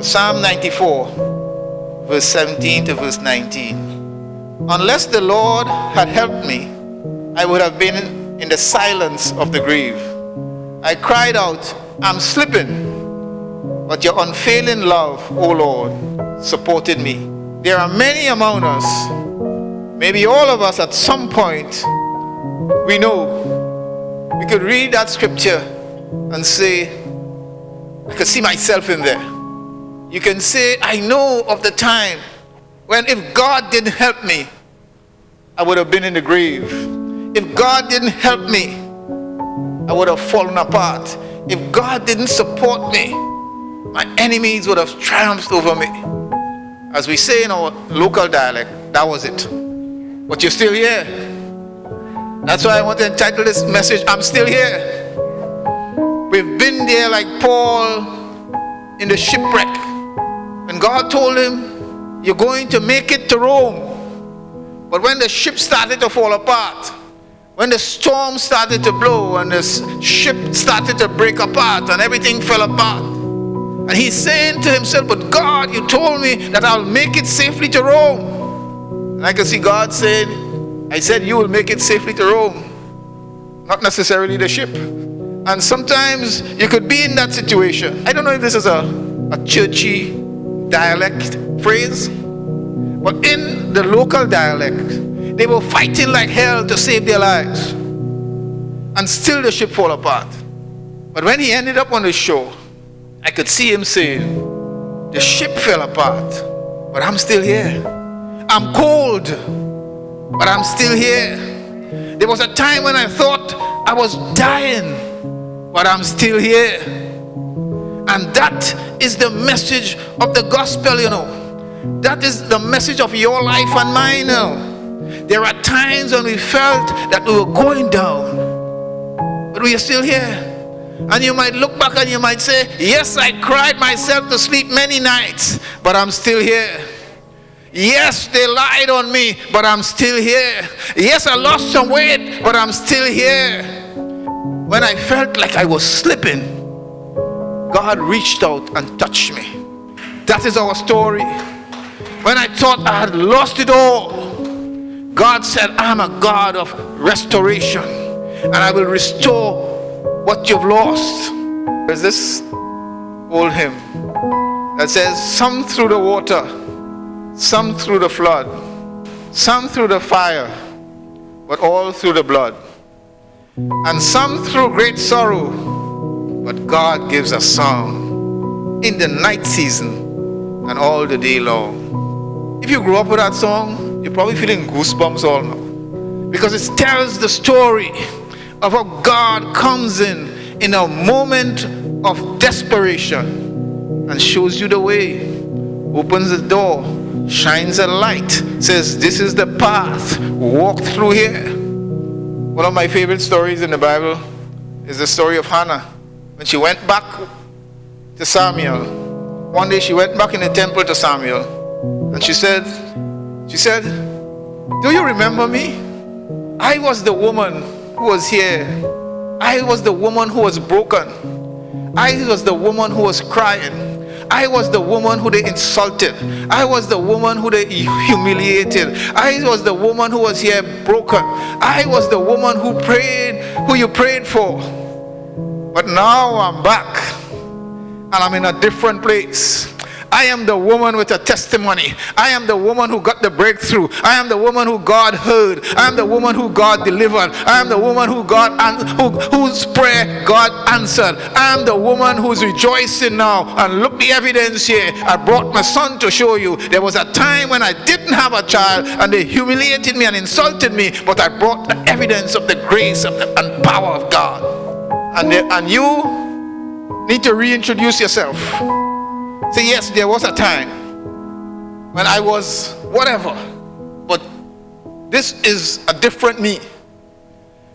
Psalm 94, verse 17 to verse 19. Unless the Lord had helped me, I would have been in the silence of the grave. I cried out, I'm slipping. But your unfailing love, O Lord, supported me. There are many among us, maybe all of us at some point, we know. We could read that scripture and say, I could see myself in there. You can say, I know of the time when if God didn't help me, I would have been in the grave. If God didn't help me, I would have fallen apart. If God didn't support me, my enemies would have triumphed over me. As we say in our local dialect, that was it. But you're still here. That's why I want to entitle this message, I'm Still Here. We've been there like Paul in the shipwreck. And God told him, you're going to make it to Rome. But when the ship started to fall apart, when the storm started to blow and the ship started to break apart and everything fell apart, and he's saying to himself, but God, you told me that I'll make it safely to Rome. And I can see God saying, I said you will make it safely to Rome, not necessarily the ship. And sometimes you could be in that situation. I don't know if this is a churchy dialect phrase, but in the local dialect, they were fighting like hell to save their lives. And still the ship fall apart. But when he ended up on the shore, I could see him saying, the ship fell apart, but I'm still here. I'm cold, but I'm still here. There was a time when I thought I was dying, but I'm still here. And that is the message of the gospel, you know. That is the message of your life and mine now. There are times when we felt that we were going down, but we are still here. And you might look back and you might say, yes, I cried myself to sleep many nights, but I'm still here. Yes, they lied on me, but I'm still here. Yes, I lost some weight, but I'm still here. When I felt like I was slipping, God reached out and touched me. That is our story. When I thought I had lost it all, God said, I'm a God of restoration, and I will restore what you've lost. There's this old hymn that says, some through the water, some through the flood, some through the fire, but all through the blood, and some through great sorrow, but God gives a song in the night season and all the day long. If you grew up with that song, you're probably feeling goosebumps all now, because it tells the story of how God comes in a moment of desperation and shows you the way, opens the door, shines a light, says this is the path, walk through here. One of my favorite stories in the Bible is the story of Hannah. When she went back to Samuel, one day she went back in the temple to Samuel, and she said, do you remember me? I was the woman who was here. I was the woman who was broken. I was the woman who was crying. I was the woman who they insulted. I was the woman who they humiliated. I was the woman who was here broken. I was the woman who you prayed for. But now I'm back, and I'm in a different place. I am the woman with a testimony. I am the woman who got the breakthrough. I am the woman who God heard. I am the woman who God delivered. I am the woman whose prayer God answered. I am the woman who's rejoicing now. And look, the evidence here. I brought my son to show you. There was a time when I didn't have a child and they humiliated me and insulted me, but I brought the evidence of the grace and power of God. And you need to reintroduce yourself. Say, yes, there was a time when I was whatever, but this is a different me.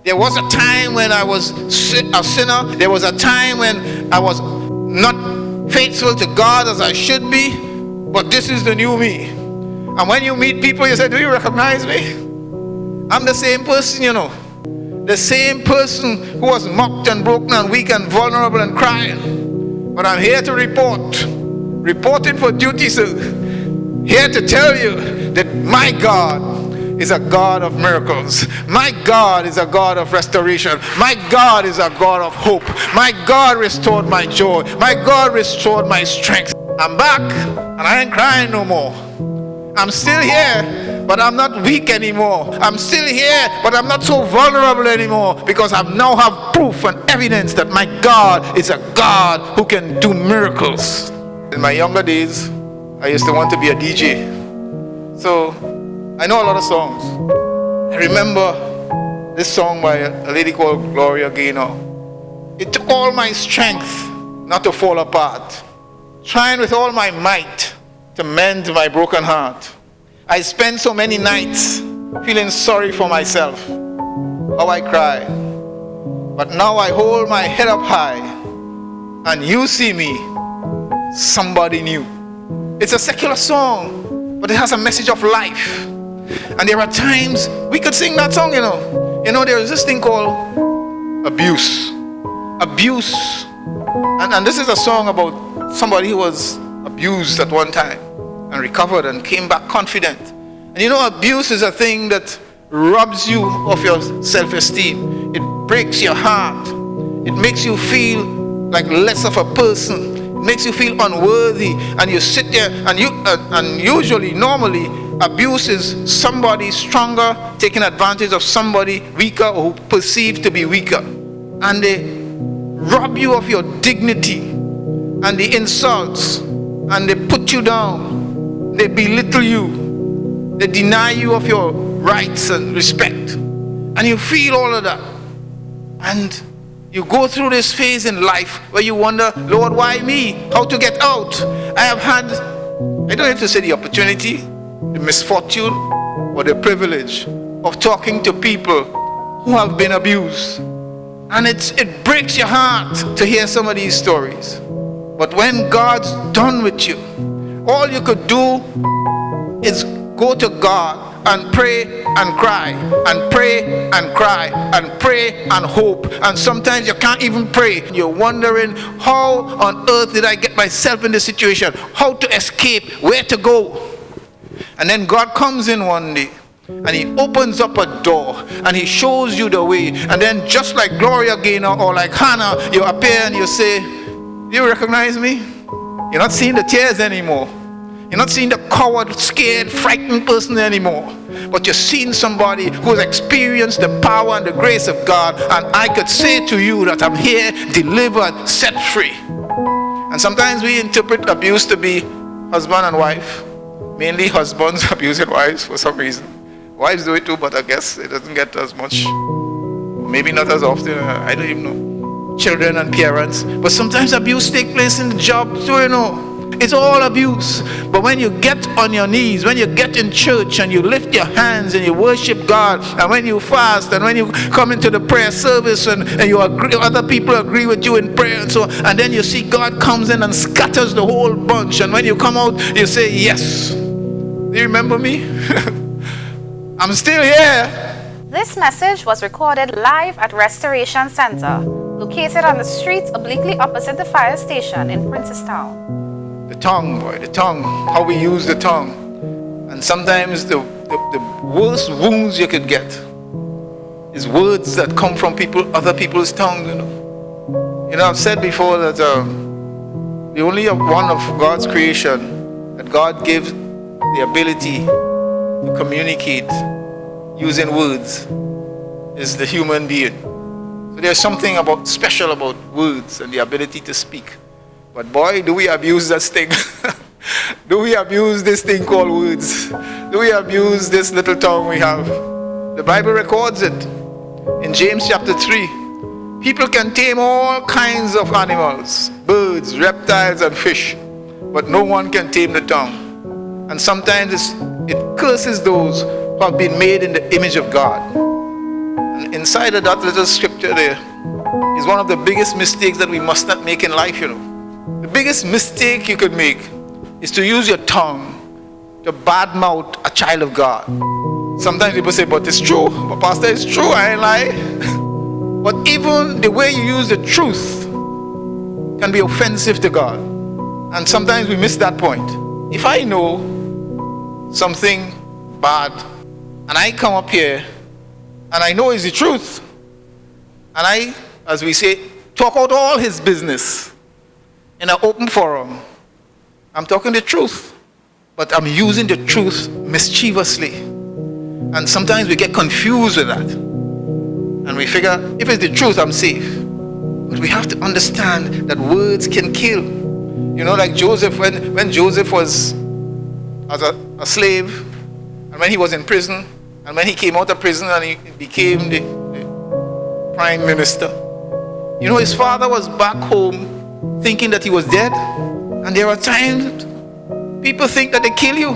There was a time when I was a sinner. There was a time when I was not faithful to God as I should be, but this is the new me. And when you meet people, you say, do you recognize me? I'm the same person, you know. The same person who was mocked and broken and weak and vulnerable and crying. But I'm here to report reporting for duty, sir. Here to tell you that my God is a God of miracles. My God is a God of restoration. My God is a God of hope. My God restored my joy. My God restored my strength. I'm back and I ain't crying no more. I'm still here, but I'm not weak anymore. I'm still here, but I'm not so vulnerable anymore, because I now have proof and evidence that my God is a God who can do miracles. In my younger days, I used to want to be a DJ. So I know a lot of songs. I remember this song by a lady called Gloria Gaynor. It took all my strength not to fall apart, trying with all my might to mend my broken heart. I spent so many nights feeling sorry for myself, how I cried. But now I hold my head up high, and you see me, somebody new. It's a secular song, but it has a message of life. And there are times we could sing that song, you know. You know, there is this thing called abuse. Abuse. And this is a song about somebody who was abused at one time and recovered and came back confident. And you know, abuse is a thing that robs you of your self-esteem. It breaks your heart. It makes you feel like less of a person. It makes you feel unworthy. And you sit there and usually, normally, abuse is somebody stronger taking advantage of somebody weaker or who perceived to be weaker. And they rob you of your dignity and the insults, and they put you down. They belittle you. They deny you of your rights and respect. And you feel all of that. And you go through this phase in life where you wonder, Lord, why me? How to get out? I have had, I don't have to say the opportunity, the misfortune, or the privilege of talking to people who have been abused. And it breaks your heart to hear some of these stories. But when God's done with you, all you could do is go to God and pray and cry and pray and cry and pray and hope. And sometimes you can't even pray. You're wondering, how on earth did I get myself in this situation? How to escape? Where to go? And then God comes in one day and he opens up a door and he shows you the way. And then just like Gloria Gaynor or like Hannah, you appear and you say, do you recognize me? You're not seeing the tears anymore. You're not seeing the coward, scared, frightened person anymore. But you're seeing somebody who has experienced the power and the grace of God. And I could say to you that I'm here, delivered, set free. And sometimes we interpret abuse to be husband and wife. Mainly husbands abusing wives for some reason. Wives do it too, but I guess it doesn't get as much. Maybe not as often. I don't even know. Children and parents. But sometimes abuse takes place in the job too, you know. It's all abuse. But when you get on your knees, when you get in church and you lift your hands and you worship God, and when you fast and when you come into the prayer service and you agree, other people agree with you in prayer, and then you see God comes in and scatters the whole bunch, and when you come out you say, yes. Do you remember me? I'm still here. This message was recorded live at Restoration Center, located on the street obliquely opposite the fire station in Princestown. The tongue, boy, the tongue, how we use the tongue. And sometimes the worst wounds you could get is words that come from other people's tongues, you know. You know, I've said before that the only one of God's creation that God gives the ability to communicate using words is the human being. So there's something special about words and the ability to speak. But boy, do we abuse that thing. Do we abuse this thing called words? Do we abuse this little tongue we have? The Bible records it in James chapter 3. People can tame all kinds of animals, birds, reptiles, and fish, but no one can tame the tongue. And sometimes it curses those who have been made in the image of God. And inside of that little scripture there is one of the biggest mistakes that we must not make in life, you know. The biggest mistake you could make is to use your tongue to badmouth a child of God. Sometimes people say, but it's true. But Pastor, it's true, I ain't lying. But even the way you use the truth can be offensive to God. And sometimes we miss that point. If I know something bad and I come up here and I know it's the truth, and I, as we say, talk out all his business in an open forum, I'm talking the truth, but I'm using the truth mischievously. And sometimes we get confused with that. And we figure, if it's the truth, I'm safe. But we have to understand that words can kill. You know, like Joseph, when Joseph was as a slave, and when he was in prison, and when he came out of prison and he became the prime minister. You know, his father was back home thinking that he was dead. And there are times people think that they kill you.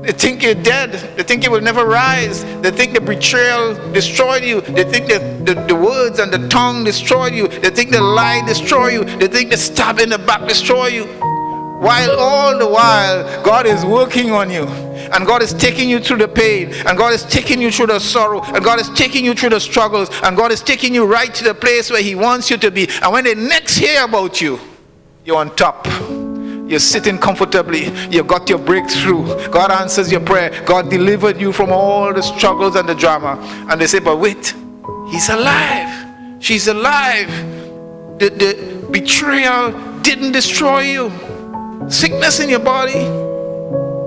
They think you're dead. They think you will never rise. They think the betrayal destroyed you. They think that the words and the tongue destroyed you. They think the lie destroyed you. They think the stab in the back destroyed you. While all the while, God is working on you. And God is taking you through the pain. And God is taking you through the sorrow. And God is taking you through the struggles. And God is taking you right to the place where He wants you to be. And when they next hear about you, you're on top. You're sitting comfortably. You got your breakthrough. God answers your prayer. God delivered you from all the struggles and the drama. And they say, but wait, he's alive. She's alive. The betrayal didn't destroy you. Sickness in your body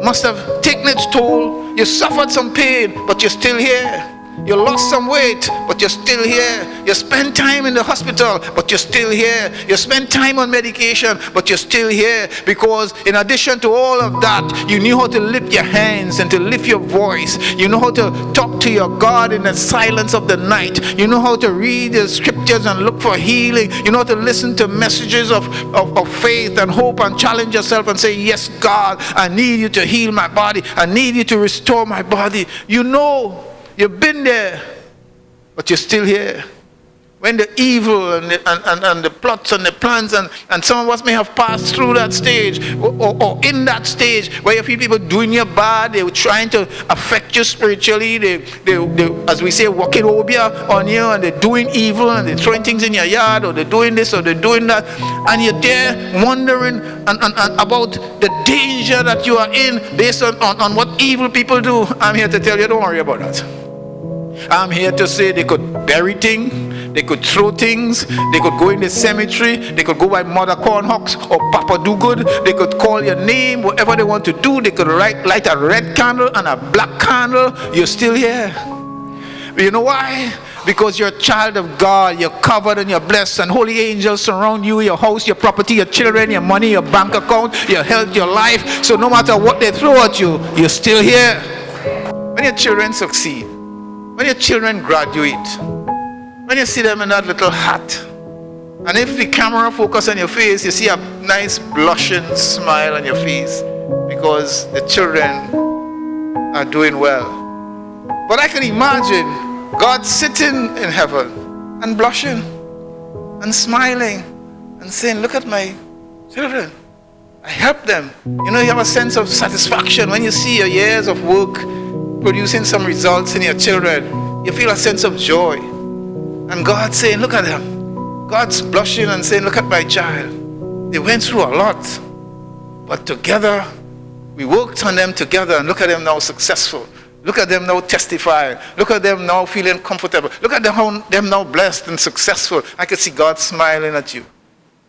must have taken its toll. You suffered some pain, but you're still here. You lost some weight, but you're still here. You spend time in the hospital, but you're still here. You spend time on medication, but you're still here. Because in addition to all of that, you knew how to lift your hands and to lift your voice. You know how to talk to your God in the silence of the night. You know how to read the scriptures and look for healing. You know how to listen to messages of faith and hope and challenge yourself and say, yes, God, I need you to heal my body. I need you to restore my body. You know. You've been there, but you're still here. When the evil and the plots and the plans and some of us may have passed through that stage or in that stage where you feel people doing you bad, they were trying to affect you spiritually, they as we say, walking over on you, and they're doing evil and they're throwing things in your yard, or they're doing this or they're doing that, and you're there wondering and about the danger that you are in based on what evil people do. I'm here to tell you, don't worry about that. I'm here to say they could bury things, they could throw things, they could go in the cemetery, they could go by Mother Cornhucks or Papa Dogood, they could call your name, whatever they want to do, they could light a red candle and a black candle, you're still here. You know why? Because you're a child of God, you're covered and you're blessed, and holy angels surround you, your house, your property, your children, your money, your bank account, your health, your life. So no matter what they throw at you, you're still here. When your children succeed, when your children graduate, when you see them in that little hat, and if the camera focus on your face, you see a nice blushing smile on your face because the children are doing well. But I can imagine God sitting in heaven and blushing and smiling and saying, look at my children. I helped them. You know, you have a sense of satisfaction when you see your years of work producing some results in your children. You feel a sense of joy. And God's saying, look at them. God's blushing and saying, look at my child. They went through a lot. But together, we worked on them together, and look at them now successful. Look at them now testifying. Look at them now feeling comfortable. Look at them now blessed and successful. I can see God smiling at you.